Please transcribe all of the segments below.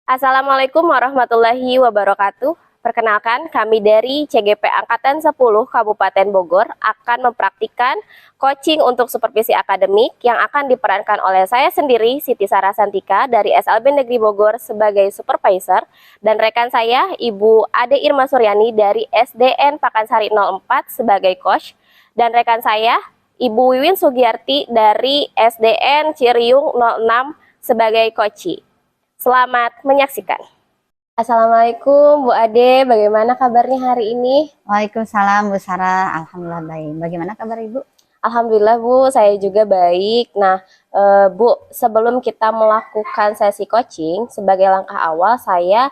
Assalamualaikum warahmatullahi wabarakatuh. Perkenalkan, kami dari CGP Angkatan 10 Kabupaten Bogor akan mempraktikkan coaching untuk supervisi akademik yang akan diperankan oleh saya sendiri, Siti Sarah Santika dari SLB Negeri Bogor sebagai supervisor, dan rekan saya, Ibu Ade Irma Suryani dari SDN Pakansari 04 sebagai coach, dan rekan saya, Ibu Wiwin Sugiyarti dari SDN Ciriung 06 sebagai coachee. Selamat menyaksikan. Assalamualaikum Bu Ade, bagaimana kabarnya hari ini? Waalaikumsalam Bu Sarah, Alhamdulillah baik. Bagaimana kabar Ibu? Alhamdulillah Bu, saya juga baik. Nah, Bu, sebelum kita melakukan sesi coaching, sebagai langkah awal saya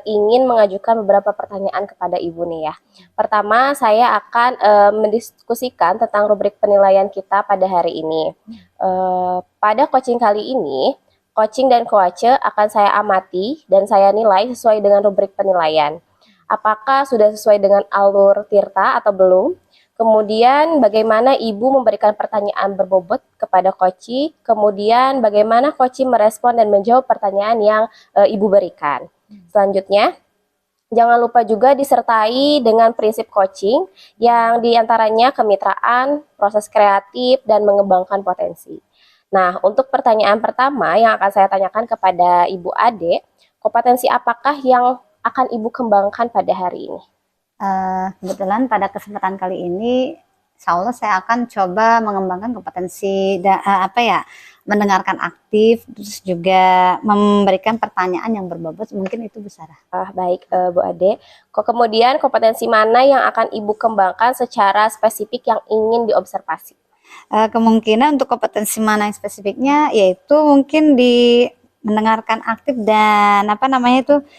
ingin mengajukan beberapa pertanyaan kepada Ibu nih ya. Pertama, saya akan mendiskusikan tentang rubrik penilaian kita pada hari ini. Pada coaching kali ini, coaching dan coache akan saya amati dan saya nilai sesuai dengan rubrik penilaian. Apakah sudah sesuai dengan alur Tirta atau belum? Kemudian bagaimana Ibu memberikan pertanyaan berbobot kepada coachee? Kemudian bagaimana coachee merespon dan menjawab pertanyaan yang Ibu berikan? Selanjutnya, jangan lupa juga disertai dengan prinsip coaching yang diantaranya kemitraan, proses kreatif, dan mengembangkan potensi. Nah, untuk pertanyaan pertama yang akan saya tanyakan kepada Ibu Ade, kompetensi apakah yang akan Ibu kembangkan pada hari ini? Kebetulan pada kesempatan kali ini, insya Allah saya akan coba mengembangkan kompetensi mendengarkan aktif, terus juga memberikan pertanyaan yang berbobot, mungkin itu Bu Sarah. Baik Bu Ade. Kemudian kompetensi mana yang akan Ibu kembangkan secara spesifik yang ingin diobservasi? Kemungkinan untuk kompetensi mana yang spesifiknya, yaitu mungkin di mendengarkan aktif dan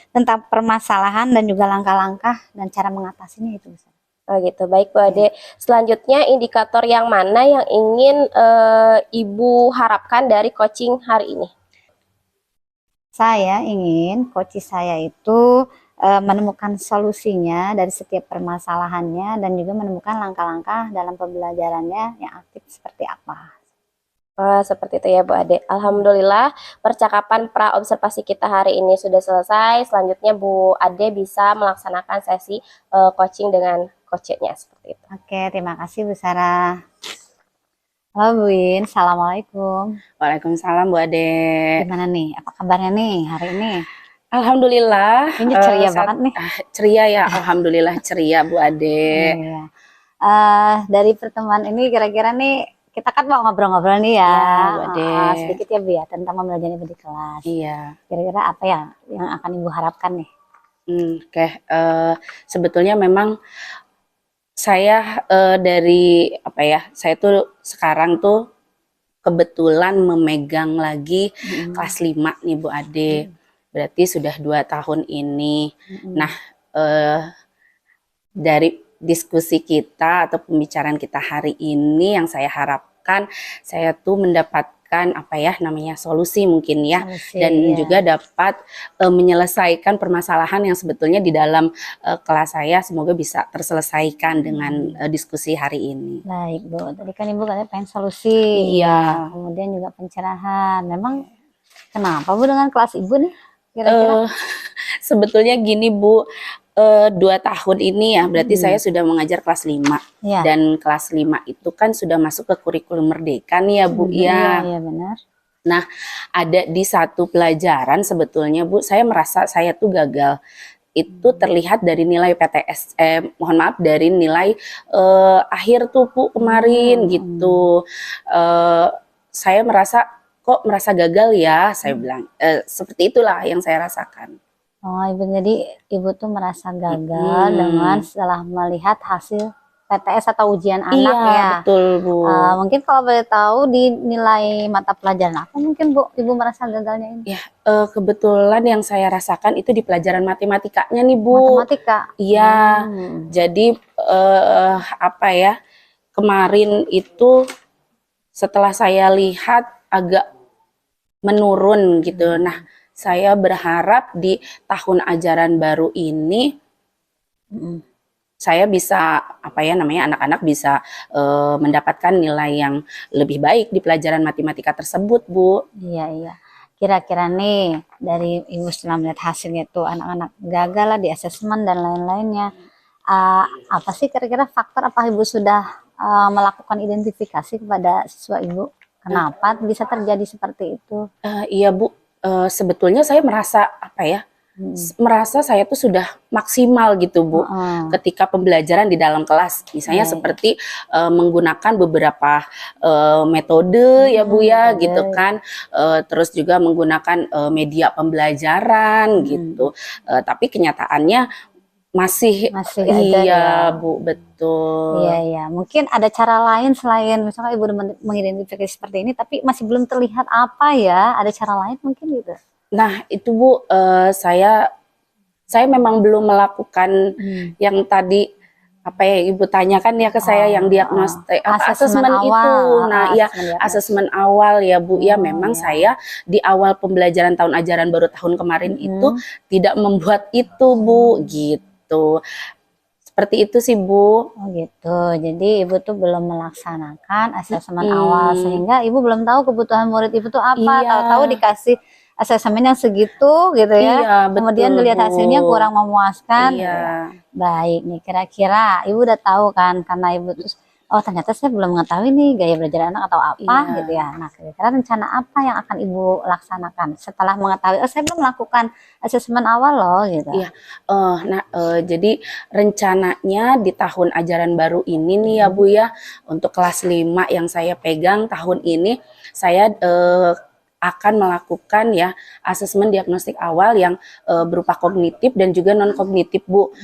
tentang permasalahan dan juga langkah-langkah dan cara mengatasinya itu. Oh gitu, baik Bu Ade. Selanjutnya indikator yang mana yang ingin Ibu harapkan dari coaching hari ini? Saya ingin coach saya itu menemukan solusinya dari setiap permasalahannya dan juga menemukan langkah-langkah dalam pembelajarannya yang aktif seperti apa. Seperti itu ya Bu Ade. Alhamdulillah percakapan pra-observasi kita hari ini sudah selesai. Selanjutnya Bu Ade bisa melaksanakan sesi coaching dengan coachnya seperti itu. Oke, terima kasih Bu Sarah. Halo Bu Win, Assalamualaikum. Waalaikumsalam Bu Ade. Gimana nih, apa kabarnya nih hari ini? Alhamdulillah. Ini ceria banget nih. Ceria ya, Alhamdulillah ceria Bu Ade. Iya. Dari pertemuan ini kira-kira nih, kita kan mau ngobrol-ngobrol nih ya, Bu Ade. sedikit ya Bu ya, tentang pembelajaran Ibu di kelas. Iya. Kira-kira apa ya yang akan Ibu harapkan nih? Oke, sebetulnya memang saya saya tuh sekarang tuh kebetulan memegang lagi kelas 5 nih Bu Ade. Berarti sudah 2 tahun ini. Nah, dari diskusi kita atau pembicaraan kita hari ini yang saya harapkan saya tuh mendapatkan solusi mungkin ya, dan juga dapat menyelesaikan permasalahan yang sebetulnya di dalam kelas saya, semoga bisa terselesaikan dengan diskusi hari ini. Baik Bu, tadi kan Ibu katanya pengen solusi. Iya. Kemudian juga pencerahan. Memang kenapa Bu dengan kelas Ibu nih? Kira-kira? Sebetulnya gini Bu, 2 tahun ini ya, berarti saya sudah mengajar kelas 5. Ya. Dan kelas 5 itu kan sudah masuk ke kurikulum merdeka nih ya Bu ya. Iya benar. Nah, ada di satu pelajaran sebetulnya Bu, saya merasa saya tuh gagal. Itu terlihat dari nilai PTS, dari nilai akhir tuh Bu kemarin gitu. Saya merasa gagal ya, saya bilang. Seperti itulah yang saya rasakan. Oh, jadi Ibu tuh merasa gagal dengan setelah melihat hasil PTS atau ujian anak ya. Iya, betul Bu. Mungkin kalau boleh tahu di nilai mata pelajaran apa mungkin Bu Ibu merasa gagalnya ini? Ya, kebetulan yang saya rasakan itu di pelajaran matematikanya nih Bu. Matematika? Iya, jadi kemarin itu setelah saya lihat agak menurun gitu. Nah, saya berharap di tahun ajaran baru ini saya bisa anak-anak bisa mendapatkan nilai yang lebih baik di pelajaran matematika tersebut Bu. Iya. kira-kira nih dari Ibu setelah melihat hasilnya tuh anak-anak gagal lah di asesmen dan lain-lainnya. Apa sih kira-kira faktor, apa Ibu sudah melakukan identifikasi kepada siswa Ibu? Kenapa bisa terjadi seperti itu? Iya Bu, sebetulnya saya merasa apa ya, merasa saya tuh sudah maksimal gitu Bu, ketika pembelajaran di dalam kelas, misalnya seperti menggunakan beberapa metode ya Bu ya, gitu kan, terus juga menggunakan media pembelajaran gitu, tapi kenyataannya masih Masih ada iya ya. Bu, betul. Iya, iya. Mungkin ada cara lain selain misalnya Ibu udah mengidentifikasi seperti ini, tapi masih belum terlihat apa ya? Ada cara lain mungkin gitu? Nah itu Bu, saya memang belum melakukan yang tadi apa ya Ibu tanyakan ya ke saya yang diagnostik asesmen itu. Nah ya asesmen awal ya Bu, ya memang saya di awal pembelajaran tahun ajaran baru tahun kemarin itu tidak membuat itu Bu, gitu. Seperti itu sih Bu. Oh gitu. Jadi Ibu tuh belum melaksanakan asesmen awal, sehingga Ibu belum tahu kebutuhan murid Ibu tuh apa. Tahu-tahu dikasih asesmen yang segitu gitu ya. Iya, kemudian betul, dilihat Bu. hasilnya kurang memuaskan. Iya. Gitu ya. Baik nih, kira-kira Ibu udah tahu kan, karena Ibu terus oh ternyata saya belum mengetahui nih gaya belajar anak atau apa gitu ya. Nah, kira-kira rencana apa yang akan Ibu laksanakan setelah mengetahui oh saya belum melakukan asesmen awal loh gitu. Iya. Jadi rencananya di tahun ajaran baru ini nih ya Bu ya, untuk kelas 5 yang saya pegang tahun ini, saya akan melakukan ya asesmen diagnostik awal yang berupa kognitif dan juga non kognitif Bu.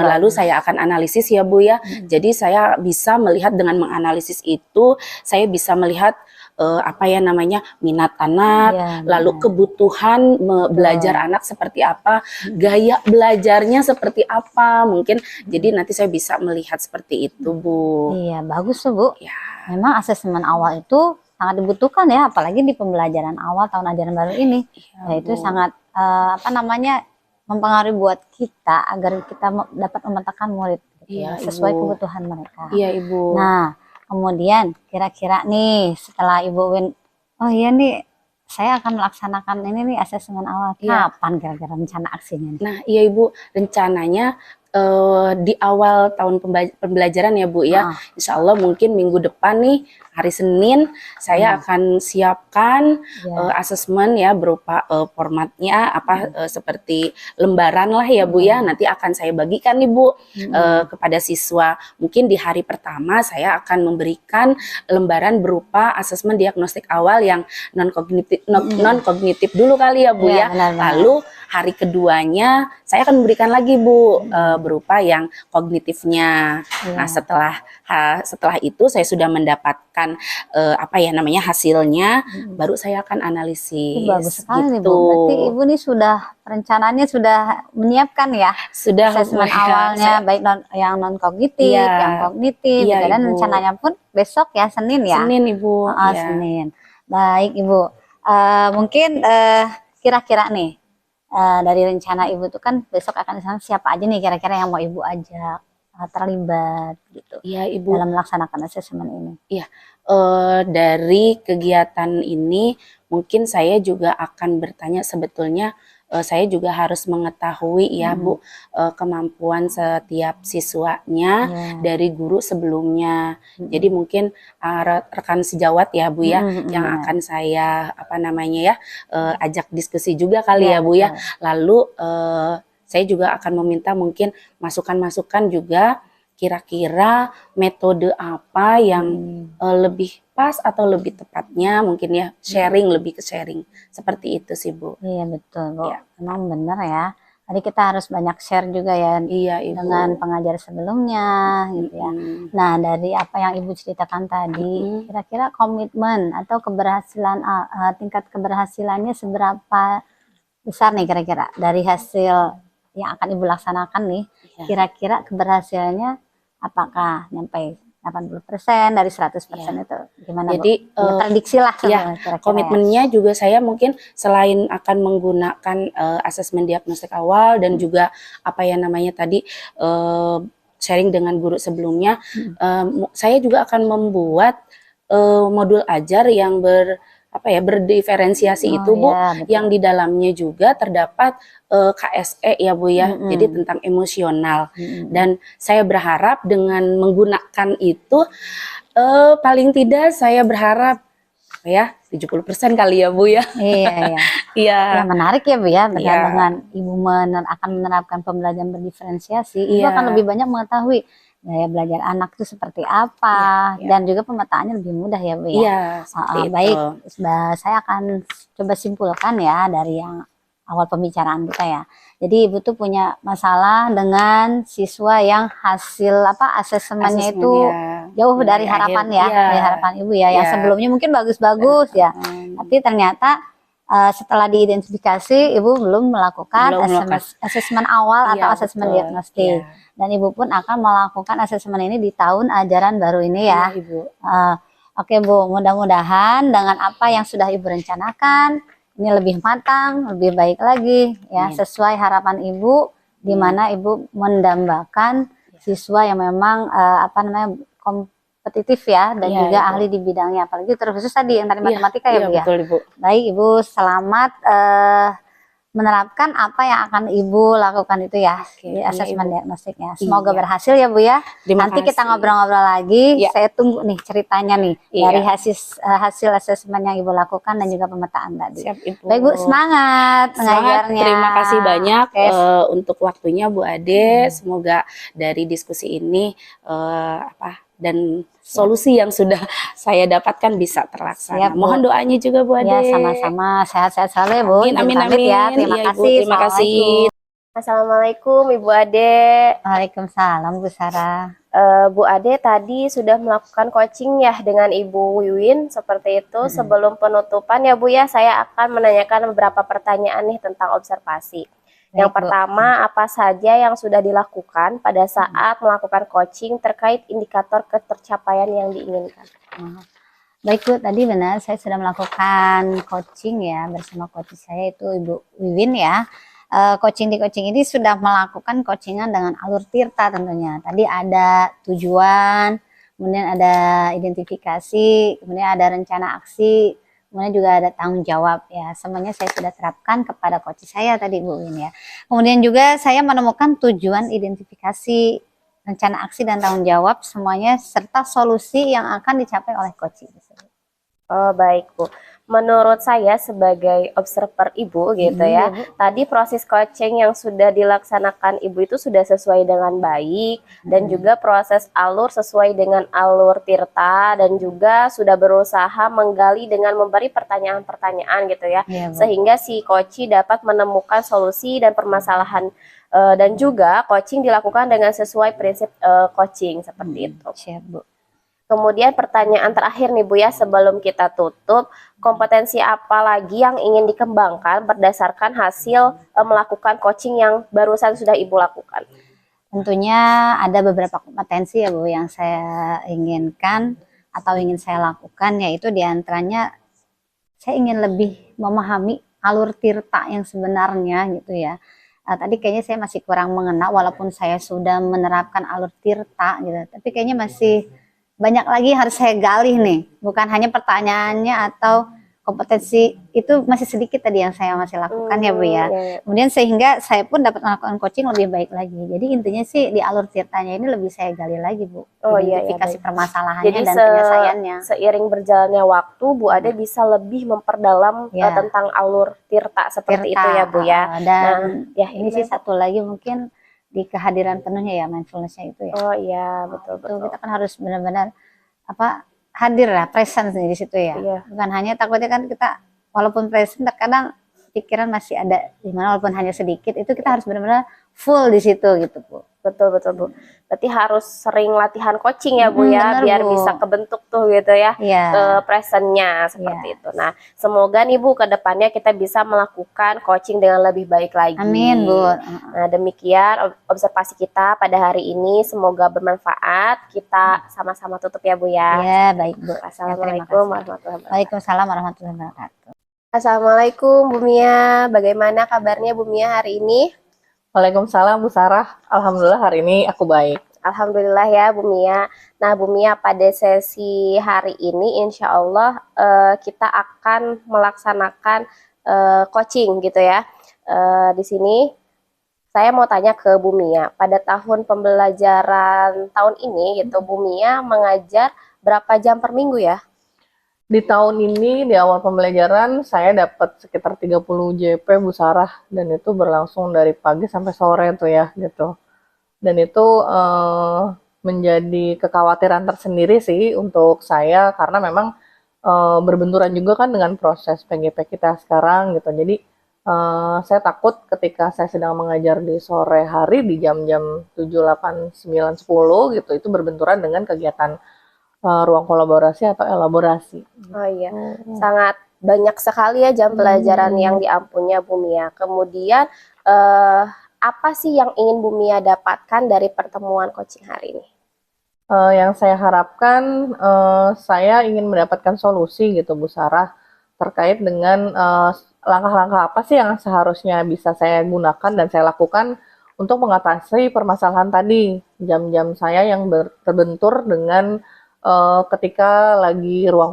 Lalu saya akan analisis ya Bu ya. Jadi saya bisa melihat dengan menganalisis itu, saya bisa melihat apa ya namanya minat anak, lalu kebutuhan belajar anak seperti apa, gaya belajarnya seperti apa, mungkin jadi nanti saya bisa melihat seperti itu Bu. Iya bagus tuh Bu. Ya. Memang asesmen awal itu sangat dibutuhkan ya, apalagi di pembelajaran awal tahun ajaran baru ini. Ya, itu sangat apa namanya mempengaruhi buat kita agar kita dapat memetakan murid gitu ya, sesuai kebutuhan mereka. Iya Ibu. Nah kemudian kira-kira nih setelah Ibu Win, oh iya nih saya akan melaksanakan ini nih asesmen awal, kapan kira-kira rencana aksinya nih? Nah iya Ibu, rencananya di awal tahun pembelajaran ya Bu ya, Insya Allah mungkin minggu depan nih hari Senin saya akan siapkan asesmen ya berupa formatnya apa seperti lembaran lah ya Bu ya, nanti akan saya bagikan nih Bu kepada siswa. Mungkin di hari pertama saya akan memberikan lembaran berupa asesmen diagnostik awal yang non kognitif dulu kali ya Bu ya. Lalu hari keduanya saya akan memberikan lagi Bu berupa yang kognitifnya. Nah setelah itu saya sudah mendapatkan apa ya namanya hasilnya, baru saya akan analisis. Bagus sekali gitu. nih Bu. Berarti Ibu nih sudah rencananya sudah menyiapkan ya sudah asesmen awalnya baik yang non kognitif, yang kognitif, dan rencananya pun besok ya Senin ya. Senin Ibu. Senin. Baik Ibu. Mungkin kira-kira nih dari rencana Ibu tuh kan besok akan disana siapa aja nih kira-kira yang mau Ibu ajak terlibat gitu dalam melaksanakan asesmen ini? Iya, dari kegiatan ini mungkin saya juga akan bertanya sebetulnya saya juga harus mengetahui ya Bu kemampuan setiap siswanya dari guru sebelumnya. Jadi mungkin rekan sejawat ya Bu ya yang akan saya apa namanya ya ajak diskusi juga kali ya Bu ya. Lalu saya juga akan meminta mungkin masukan-masukan juga kira-kira metode apa yang lebih pas atau lebih tepatnya mungkin ya sharing, lebih ke sharing seperti itu sih Bu. Iya betul Bu, emang benar ya. Tadi kita harus banyak share juga ya dengan pengajar sebelumnya gitu ya. Nah dari apa yang Ibu ceritakan tadi, kira-kira komitmen atau keberhasilan tingkat keberhasilannya seberapa besar nih kira-kira dari hasil yang akan Ibu laksanakan nih, kira-kira keberhasilannya apakah nyampe 80% dari 100% itu gimana Jadi prediksi lah komitmennya juga saya mungkin selain akan menggunakan asesmen diagnostik awal dan juga apa ya namanya tadi sharing dengan guru sebelumnya, saya juga akan membuat modul ajar yang apa ya, berdiferensiasi itu Bu, ya, betul. yang di dalamnya juga terdapat KSE ya Bu ya, jadi tentang emosional. Dan saya berharap dengan menggunakan itu paling tidak saya berharap apa ya 70% kali ya Bu ya. Iya, Iya. ya menarik ya Bu ya, Iya. dengan Ibu akan menerapkan pembelajaran berdiferensiasi, Ibu Iya. akan lebih banyak mengetahui gaya belajar anak itu seperti apa, Iya. dan juga pemetaannya lebih mudah ya Bu ya. Iya, seperti itu. Baik, saya akan coba simpulkan ya dari yang awal pembicaraan kita ya. Jadi Ibu tuh punya masalah dengan siswa yang hasil asesmennya itu jauh dari harapan ya, dari harapan Ibu ya. Yang sebelumnya mungkin bagus-bagus ya, tapi ternyata setelah diidentifikasi Ibu belum melakukan asesmen awal atau asesmen diagnostik, dan Ibu pun akan melakukan asesmen ini di tahun ajaran baru ini ya. Ibu. Oke Bu, mudah-mudahan dengan apa yang sudah Ibu rencanakan ini lebih matang, lebih baik lagi ya, sesuai harapan Ibu, di mana Ibu mendambakan siswa yang memang kompetitif ya, dan juga ahli di bidangnya, apalagi terkhusus tadi yang tadi matematika ya Bu ya. Betul, Ibu. Baik Ibu, selamat menerapkan apa yang akan Ibu lakukan itu ya, di asesmen diagnostiknya. Semoga berhasil ya Bu ya. Nanti kita ngobrol-ngobrol lagi. Saya tunggu nih ceritanya nih dari hasil asesmen yang Ibu lakukan dan juga pemetaan tadi. Siap, Ibu. Baik Bu, semangat mengajarnya. Terima kasih banyak untuk waktunya Bu Ade. Semoga dari diskusi ini dan solusi yang sudah saya dapatkan bisa terlaksana. Mohon doanya juga Bu Ade. Ya, sama-sama, sehat-sehat selalu ya Bu. Amin. Ya. Terima kasih. Terima kasih. Assalamualaikum Ibu Ade. Waalaikumsalam Bu Sarah. Bu Ade tadi sudah melakukan coaching ya dengan Ibu Wiwin seperti itu. Sebelum penutupan ya Bu ya, saya akan menanyakan beberapa pertanyaan nih tentang observasi. Yang pertama, apa saja yang sudah dilakukan pada saat melakukan coaching terkait indikator ketercapaian yang diinginkan? Baik Bu, tadi benar saya sudah melakukan coaching ya bersama coach saya itu Ibu Wiwin ya. Di coaching ini sudah melakukan coachingan dengan alur tirta tentunya. Tadi ada tujuan, kemudian ada identifikasi, kemudian ada rencana aksi, kemudian juga ada tanggung jawab ya. Semuanya saya sudah terapkan kepada coach saya tadi Bu Win ya. Kemudian juga saya menemukan tujuan, identifikasi, rencana aksi dan tanggung jawab semuanya, serta solusi yang akan dicapai oleh coach. Oh baik Bu, menurut saya sebagai observer Ibu gitu ya, tadi proses coaching yang sudah dilaksanakan Ibu itu sudah sesuai dengan baik, dan juga proses alur sesuai dengan alur tirta, dan juga sudah berusaha menggali dengan memberi pertanyaan-pertanyaan gitu ya, sehingga si coach dapat menemukan solusi dan permasalahan, dan juga coaching dilakukan dengan sesuai prinsip coaching seperti itu. Siap Bu. Kemudian pertanyaan terakhir nih Bu ya, sebelum kita tutup, kompetensi apa lagi yang ingin dikembangkan berdasarkan hasil melakukan coaching yang barusan sudah Ibu lakukan? Tentunya ada beberapa kompetensi ya Bu yang saya inginkan atau ingin saya lakukan, yaitu diantaranya saya ingin lebih memahami alur tirta yang sebenarnya gitu ya. Tadi kayaknya saya masih kurang mengenal, walaupun saya sudah menerapkan alur tirta gitu, tapi kayaknya masih banyak lagi harus saya gali nih, bukan hanya pertanyaannya atau kompetensi itu masih sedikit tadi yang saya masih lakukan ya Bu ya. Kemudian sehingga saya pun dapat melakukan coaching lebih baik lagi. Jadi intinya sih di alur tirtanya ini lebih saya gali lagi Bu, identifikasi permasalahannya dan penyelesaiannya. Seiring berjalannya waktu Bu Ade bisa lebih memperdalam tentang alur tirta seperti itu ya Bu ya. Dan ini sih satu lagi mungkin di kehadiran penuhnya ya, mindfulness-nya itu ya. Oh iya, betul. Kita kan harus benar-benar hadir lah, present di situ ya. Bukan hanya takutnya kan kita walaupun present terkadang pikiran masih ada di mana, walaupun hanya sedikit, itu kita harus benar-benar full di situ gitu Bu. Betul Bu. Berarti harus sering latihan coaching ya Bu ya, biar bisa kebentuk tuh gitu ya, presentnya seperti itu. Nah, semoga nih Bu ke depannya kita bisa melakukan coaching dengan lebih baik lagi. Amin Bu. Nah, demikian observasi kita pada hari ini, semoga bermanfaat. Kita sama-sama tutup ya Bu ya. Ya, baik Bu. Assalamualaikum warahmatullahi wabarakatuh. Waalaikumsalam warahmatullahi wabarakatuh. Assalamualaikum Bu Mia, bagaimana kabarnya Bu Mia hari ini? Waalaikumsalam Bu Sarah, alhamdulillah hari ini aku baik. Alhamdulillah ya Bu Mia. Nah Bu Mia, pada sesi hari ini insya Allah kita akan melaksanakan coaching gitu ya. Di sini saya mau tanya ke Bu Mia, pada tahun pembelajaran tahun ini gitu Bu Mia mengajar berapa jam per minggu ya? Di tahun ini, di awal pembelajaran, saya dapat sekitar 30 JP Bu Sarah, dan itu berlangsung dari pagi sampai sore tuh ya, gitu. Dan itu menjadi kekhawatiran tersendiri sih untuk saya, karena memang berbenturan juga kan dengan proses PGP kita sekarang gitu. Jadi saya takut ketika saya sedang mengajar di sore hari di jam-jam 7, 8, 9, 10 gitu, itu berbenturan dengan kegiatan ruang kolaborasi atau elaborasi. Oh iya, sangat banyak sekali ya jam pelajaran yang diampunya Bu Mia. Kemudian apa sih yang ingin Bu Mia dapatkan dari pertemuan coaching hari ini? Yang saya harapkan, saya ingin mendapatkan solusi gitu Bu Sarah, terkait dengan langkah-langkah apa sih yang seharusnya bisa saya gunakan dan saya lakukan untuk mengatasi permasalahan tadi, jam-jam saya yang terbentur dengan ketika lagi ruang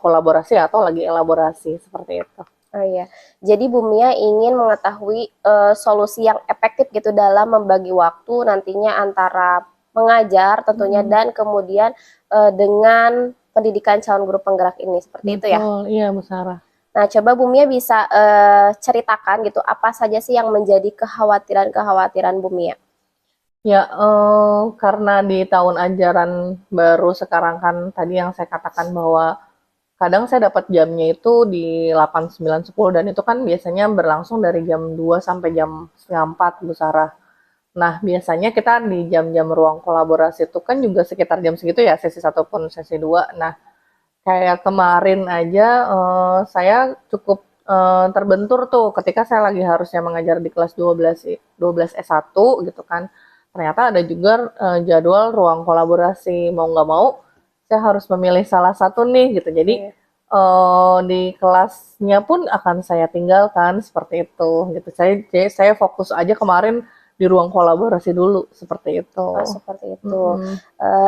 kolaborasi atau lagi elaborasi, seperti itu. Oh iya, jadi Bu Mia ingin mengetahui solusi yang efektif gitu dalam membagi waktu nantinya antara mengajar tentunya dan kemudian dengan pendidikan calon guru penggerak ini, seperti itu ya? Betul, iya Bu Sarah. Nah, coba Bu Mia bisa ceritakan gitu apa saja sih yang menjadi kekhawatiran-kekhawatiran Bu Mia? Ya, karena di tahun ajaran baru sekarang kan tadi yang saya katakan bahwa kadang saya dapat jamnya itu di 8, 9, 10 dan itu kan biasanya berlangsung dari jam 2 sampai jam setengah 4 Bu Sarah. Nah, biasanya kita di jam-jam ruang kolaborasi itu kan juga sekitar jam segitu ya, sesi 1 pun sesi 2. Nah, kayak kemarin aja saya cukup terbentur tuh ketika saya lagi harusnya mengajar di kelas 12 S1 gitu kan. Ternyata ada juga jadwal ruang kolaborasi, mau nggak mau saya harus memilih salah satu nih gitu. Jadi di kelasnya pun akan saya tinggalkan seperti itu gitu. Saya fokus aja kemarin di ruang kolaborasi dulu seperti itu. Oh, seperti itu.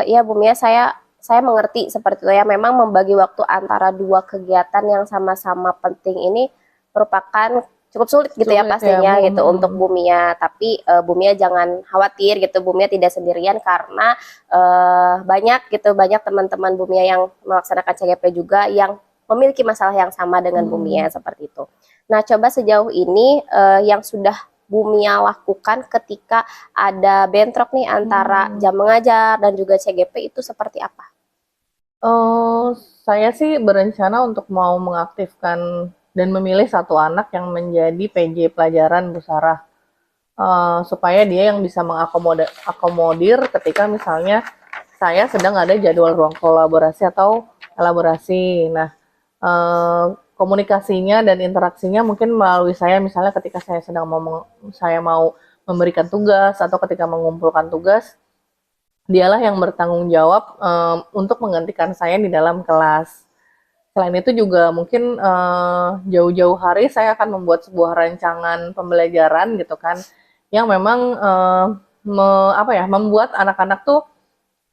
Iya Bu Mia, saya mengerti seperti itu ya. Memang membagi waktu antara dua kegiatan yang sama-sama penting ini merupakan cukup sulit gitu ya Sulit pastinya ya, Bu. gitu untuk Bu Mia. Tapi Bu Mia jangan khawatir gitu, Bu Mia tidak sendirian karena banyak teman-teman Bu Mia yang melaksanakan CGP juga yang memiliki masalah yang sama dengan Bu Mia seperti itu. Nah, coba sejauh ini yang sudah Bu Mia lakukan ketika ada bentrok nih antara jam mengajar dan juga CGP itu seperti apa? Saya sih berencana untuk mau mengaktifkan dan memilih satu anak yang menjadi PJ pelajaran Bu Sarah, supaya dia yang bisa mengakomodir ketika misalnya saya sedang ada jadwal ruang kolaborasi atau elaborasi. Nah, komunikasinya dan interaksinya mungkin melalui saya, misalnya ketika saya sedang saya mau memberikan tugas atau ketika mengumpulkan tugas, dialah yang bertanggung jawab untuk menggantikan saya di dalam kelas. Selain itu juga mungkin jauh-jauh hari saya akan membuat sebuah rancangan pembelajaran gitu kan, yang memang membuat anak-anak tuh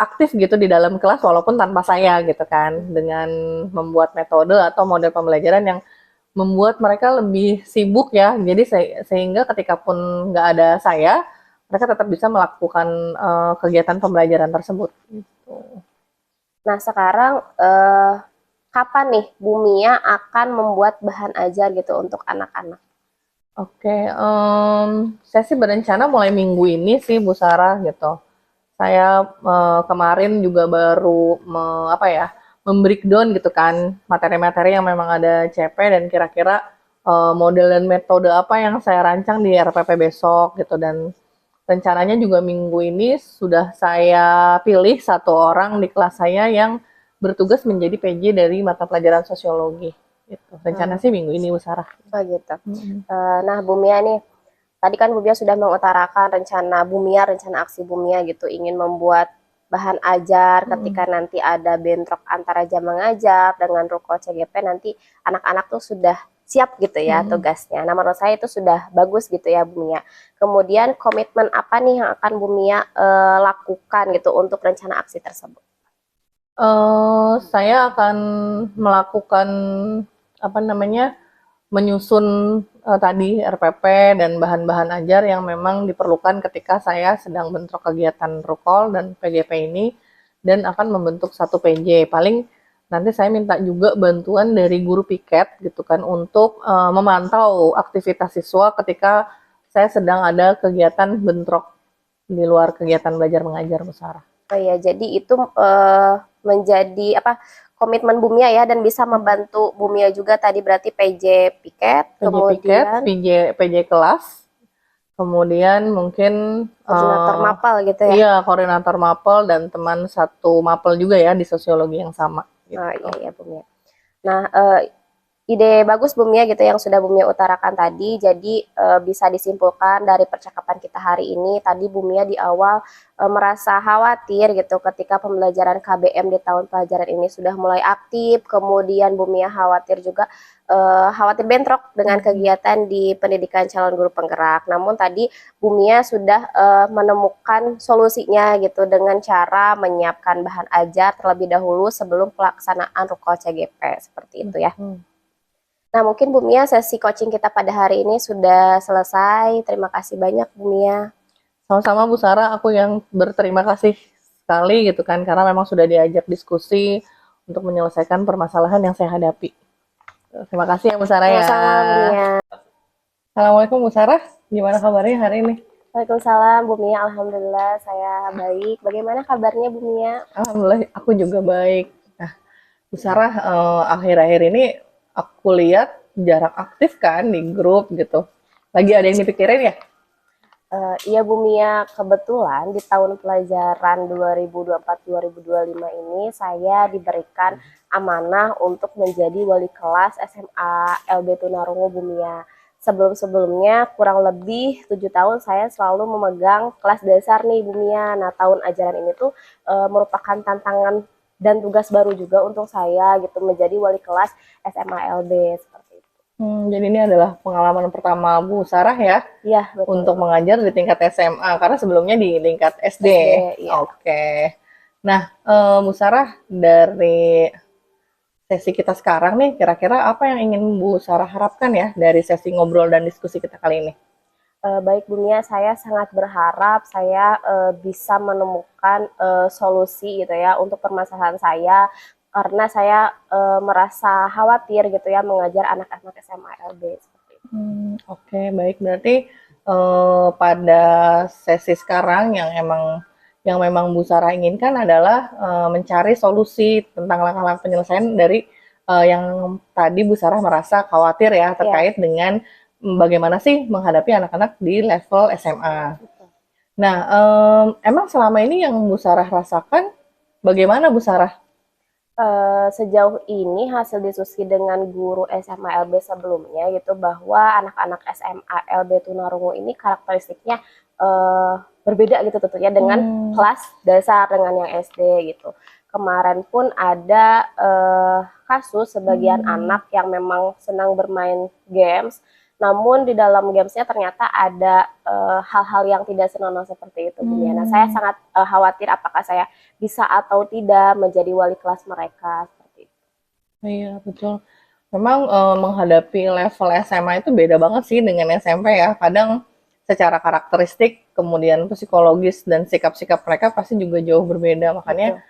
aktif gitu di dalam kelas walaupun tanpa saya gitu kan, dengan membuat metode atau model pembelajaran yang membuat mereka lebih sibuk ya. Jadi sehingga ketika pun nggak ada saya, mereka tetap bisa melakukan kegiatan pembelajaran tersebut. Gitu. Nah, sekarang kapan nih Bu Mia akan membuat bahan ajar gitu untuk anak-anak? Oke, saya sih berencana mulai minggu ini sih Bu Sarah gitu. Saya kemarin juga baru membreakdown gitu kan materi-materi yang memang ada CP dan kira-kira model dan metode apa yang saya rancang di RPP besok gitu, dan rencananya juga minggu ini sudah saya pilih satu orang di kelas saya yang bertugas menjadi PJ dari mata pelajaran sosiologi. Gitu. Rencana sih minggu ini, Bu Sarah. Oh gitu. Nah, Bu Mia nih, tadi kan Bu Mia sudah mengutarakan rencana Bu Mia, rencana aksi Bu Mia gitu, ingin membuat bahan ajar ketika nanti ada bentrok antara jam mengajar dengan ruko CGP, nanti anak-anak tuh sudah siap gitu ya tugasnya. Nah, menurut saya itu sudah bagus gitu ya Bu Mia. Kemudian komitmen apa nih yang akan Bu Mia lakukan gitu untuk rencana aksi tersebut? Saya akan melakukan apa namanya, menyusun tadi RPP dan bahan-bahan ajar yang memang diperlukan ketika saya sedang bentrok kegiatan Rukol dan PGP ini, dan akan membentuk satu PJ. Paling nanti saya minta juga bantuan dari guru piket gitu kan untuk memantau aktivitas siswa ketika saya sedang ada kegiatan bentrok di luar kegiatan belajar mengajar Bu Sarah. Oh ya, jadi itu menjadi apa komitmen Bu Mia ya, dan bisa membantu Bu Mia juga tadi berarti PJ piket, PJ piket, PJ kelas, kemudian mungkin koordinator mapel gitu ya. iya, koordinator mapel dan teman satu mapel juga ya di sosiologi yang sama gitu. Oh iya Bu Mia. Nah, ide bagus Bu Mia gitu yang sudah Bu Mia utarakan tadi. Jadi bisa disimpulkan dari percakapan kita hari ini, tadi Bu Mia di awal merasa khawatir gitu ketika pembelajaran KBM di tahun pelajaran ini sudah mulai aktif. Kemudian Bu Mia khawatir juga khawatir bentrok dengan kegiatan di pendidikan calon guru penggerak. Namun tadi Bu Mia sudah menemukan solusinya gitu dengan cara menyiapkan bahan ajar terlebih dahulu sebelum pelaksanaan Rukol CGP seperti itu ya. Nah, mungkin Bu Mia, sesi coaching kita pada hari ini sudah selesai. Terima kasih banyak Bu Mia. Sama-sama Bu Sarah, aku yang berterima kasih sekali gitu kan, karena memang sudah diajak diskusi untuk menyelesaikan permasalahan yang saya hadapi. Terima kasih ya Bu Sarah ya. Sama-sama Bu Mia. Assalamualaikum Bu Sarah, gimana kabarnya hari ini? Waalaikumsalam Bu Mia, alhamdulillah saya baik. Bagaimana kabarnya Bu Mia? Alhamdulillah, aku juga baik. Nah, Bu Sarah, akhir-akhir ini aku lihat jarang aktif kan di grup gitu. Lagi ada yang dipikirin ya? Iya Bu Mia, kebetulan di tahun pelajaran 2024-2025 ini saya diberikan amanah untuk menjadi wali kelas SMA LB Tunarungu Bu Mia. Sebelum-sebelumnya kurang lebih 7 tahun saya selalu memegang kelas dasar nih Bu Mia. Nah, tahun ajaran ini tuh merupakan tantangan dan tugas baru juga untuk saya gitu menjadi wali kelas SMA LB seperti itu. Jadi ini adalah pengalaman pertama Bu Sarah ya? Iya, betul. Untuk mengajar di tingkat SMA, karena sebelumnya di tingkat SD. Iya. Oke. Nah, Bu Sarah, dari sesi kita sekarang nih, kira-kira apa yang ingin Bu Sarah harapkan ya dari sesi ngobrol dan diskusi kita kali ini? Baik Bu Mia, saya sangat berharap saya bisa menemukan solusi gitu ya untuk permasalahan saya, karena saya merasa khawatir gitu ya mengajar anak-anak SMA LB seperti itu. Oke, baik. Berarti pada sesi sekarang yang memang Bu Sarah inginkan adalah mencari solusi tentang langkah-langkah penyelesaian dari yang tadi Bu Sarah merasa khawatir ya terkait dengan bagaimana sih menghadapi anak-anak di level SMA. Nah, emang selama ini yang Bu Sarah rasakan bagaimana Bu Sarah? Sejauh ini hasil diskusi dengan guru SMA LB sebelumnya gitu bahwa anak-anak SMA LB Tunarungu ini karakteristiknya berbeda gitu tentunya dengan kelas dasar dengan yang SD gitu. Kemarin pun ada kasus sebagian anak yang memang senang bermain games, namun di dalam gamesnya ternyata ada hal-hal yang tidak senonoh seperti itu Bu Mia. Nah, saya sangat khawatir apakah saya bisa atau tidak menjadi wali kelas mereka seperti itu. Iya, betul. Memang menghadapi level SMA itu beda banget sih dengan SMP ya. Kadang secara karakteristik, kemudian psikologis dan sikap-sikap mereka pasti juga jauh berbeda. Makanya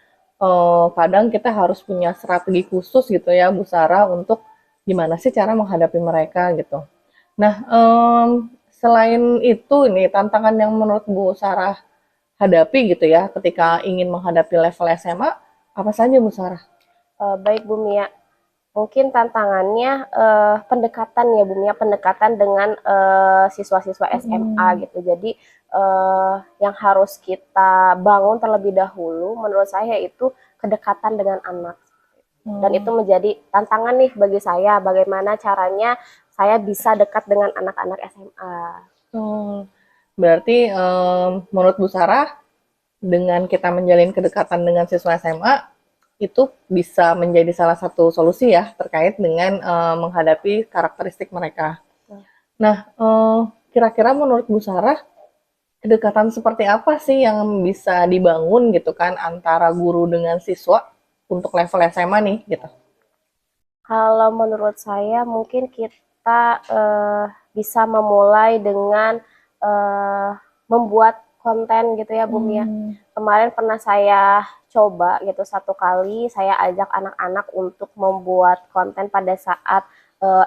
kadang kita harus punya strategi khusus gitu ya Bu Sarah untuk gimana sih cara menghadapi mereka gitu. Nah, selain itu nih tantangan yang menurut Bu Sarah hadapi gitu ya ketika ingin menghadapi level SMA, apa saja Bu Sarah? Baik Bu Mia, mungkin tantangannya pendekatan ya Bu Mia, pendekatan dengan siswa-siswa SMA gitu. Jadi yang harus kita bangun terlebih dahulu menurut saya itu kedekatan dengan anak. Dan itu menjadi tantangan nih bagi saya, bagaimana caranya saya bisa dekat dengan anak-anak SMA. Berarti menurut Bu Sarah, dengan kita menjalin kedekatan dengan siswa SMA, itu bisa menjadi salah satu solusi ya terkait dengan menghadapi karakteristik mereka. Nah, kira-kira menurut Bu Sarah, kedekatan seperti apa sih yang bisa dibangun gitu kan antara guru dengan siswa untuk level SMA nih gitu? Kalau menurut saya mungkin kita bisa memulai dengan membuat konten gitu ya, Bum ya. Kemarin pernah saya coba gitu satu kali, saya ajak anak-anak untuk membuat konten pada saat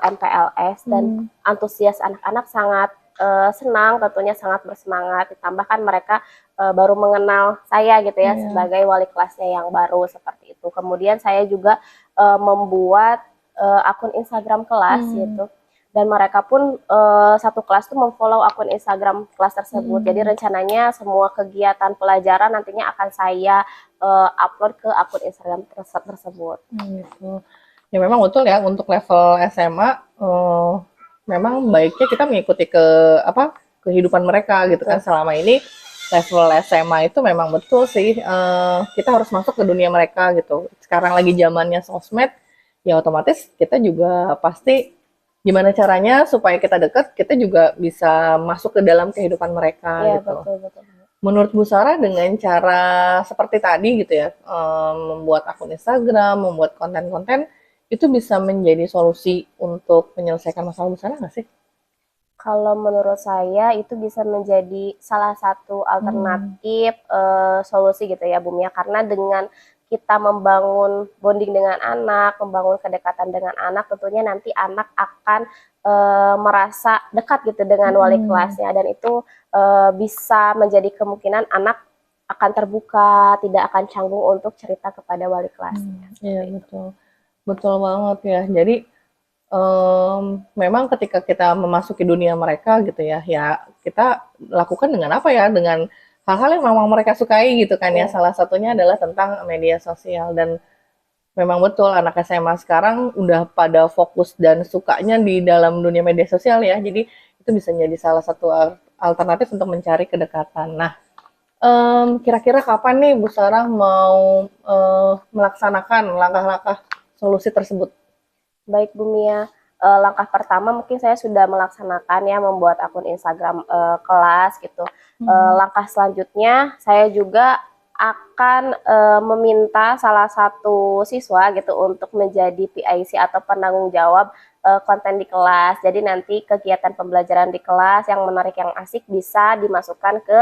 MPLS dan antusias anak-anak sangat senang, tentunya sangat bersemangat. Ditambah kan mereka baru mengenal saya gitu ya sebagai wali kelasnya yang baru seperti itu. Kemudian saya juga membuat akun Instagram kelas gitu. Dan mereka pun satu kelas tuh memfollow akun Instagram kelas tersebut. Jadi rencananya semua kegiatan pelajaran nantinya akan saya upload ke akun Instagram tersebut. Gitu. Ya memang betul ya untuk level SMA memang baiknya kita mengikuti kehidupan mereka gitu kan. Selama ini level SMA itu memang betul sih kita harus masuk ke dunia mereka gitu. Sekarang lagi zamannya sosmed, ya otomatis kita juga pasti gimana caranya supaya kita dekat, kita juga bisa masuk ke dalam kehidupan mereka gitu. Betul. Menurut Bu Sarah dengan cara seperti tadi gitu ya, membuat akun Instagram, membuat konten-konten, itu bisa menjadi solusi untuk menyelesaikan masalah Bu Sarah nggak sih? Kalau menurut saya itu bisa menjadi salah satu alternatif solusi gitu ya, Bum ya. Karena dengan kita membangun bonding dengan anak, membangun kedekatan dengan anak, tentunya nanti anak akan merasa dekat gitu dengan wali kelasnya, dan itu bisa menjadi kemungkinan anak akan terbuka, tidak akan canggung untuk cerita kepada wali kelasnya. Iya betul, betul banget ya. Jadi memang ketika kita memasuki dunia mereka gitu ya, ya kita lakukan dengan apa ya? Dengan hal-hal yang memang mereka sukai gitu kan ya. Salah satunya adalah tentang media sosial, dan memang betul anak SMA sekarang udah pada fokus dan sukanya di dalam dunia media sosial ya. Jadi itu bisa menjadi salah satu alternatif untuk mencari kedekatan. Nah, kira-kira kapan nih Bu Sarah mau melaksanakan langkah-langkah solusi tersebut? Baik Bu Mia, langkah pertama mungkin saya sudah melaksanakan ya, membuat akun Instagram kelas gitu. Langkah selanjutnya saya juga akan meminta salah satu siswa gitu untuk menjadi PIC atau penanggung jawab konten di kelas. Jadi nanti kegiatan pembelajaran di kelas yang menarik, yang asik bisa dimasukkan ke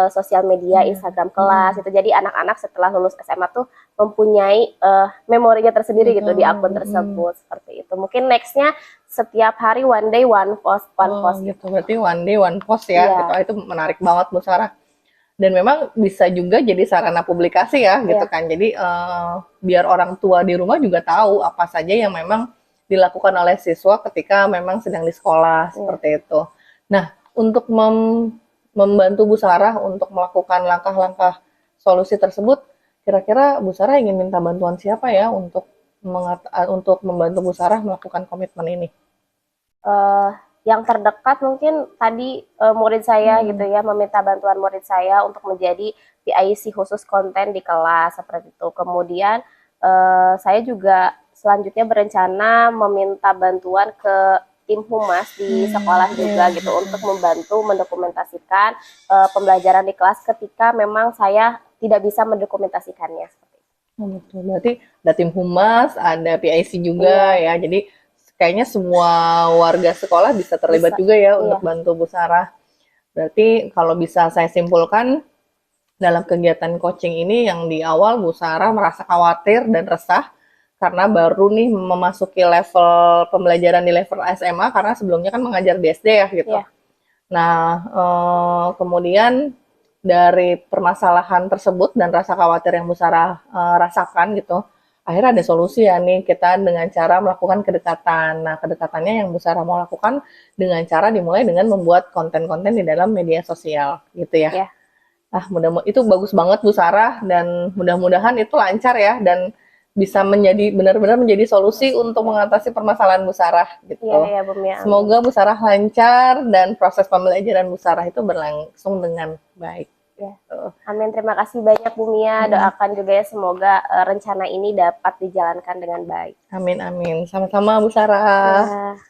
sosial media Instagram kelas. Itu jadi anak-anak setelah lulus SMA tuh mempunyai memorinya tersendiri gitu di akun tersebut, seperti itu. Mungkin nextnya setiap hari one day one post gitu. Berarti one day one post ya. Gitu. Itu menarik banget Bu Sarah. Dan memang bisa juga jadi sarana publikasi ya gitu kan. Jadi biar orang tua di rumah juga tahu apa saja yang memang dilakukan oleh siswa ketika memang sedang di sekolah seperti itu. Nah, untuk membantu Bu Sarah untuk melakukan langkah-langkah solusi tersebut, kira-kira Bu Sarah ingin minta bantuan siapa ya untuk membantu Bu Sarah melakukan komitmen ini? Yang terdekat mungkin tadi murid saya gitu ya, meminta bantuan murid saya untuk menjadi PIC khusus konten di kelas seperti itu. Kemudian saya juga selanjutnya berencana meminta bantuan ke tim humas di sekolah juga gitu untuk membantu mendokumentasikan pembelajaran di kelas ketika memang saya tidak bisa mendokumentasikannya seperti itu. Betul. Berarti ada tim humas, ada PIC juga ya. Jadi kayaknya semua warga sekolah bisa terlibat juga ya untuk bantu Bu Sarah. Berarti kalau bisa saya simpulkan, dalam kegiatan coaching ini yang di awal Bu Sarah merasa khawatir dan resah karena baru nih memasuki level pembelajaran di level SMA, karena sebelumnya kan mengajar di SD ya gitu. Nah, kemudian dari permasalahan tersebut dan rasa khawatir yang Bu Sarah rasakan gitu, akhirnya ada solusi ya nih, kita dengan cara melakukan kedekatan. Nah, kedekatannya yang Bu Sarah mau lakukan dengan cara dimulai dengan membuat konten-konten di dalam media sosial gitu ya. Itu bagus banget Bu Sarah, dan mudah-mudahan itu lancar ya dan bisa benar-benar menjadi solusi untuk mengatasi permasalahan Bu Sarah gitu. Iya, Bu Mia. Semoga Bu Sarah lancar dan proses pembelajaran Bu Sarah itu berlangsung dengan baik. Ya. Tuh. Amin. Terima kasih banyak Bu Mia. Doakan juga ya semoga rencana ini dapat dijalankan dengan baik. Amin amin. Sama-sama Bu Sarah. Ya.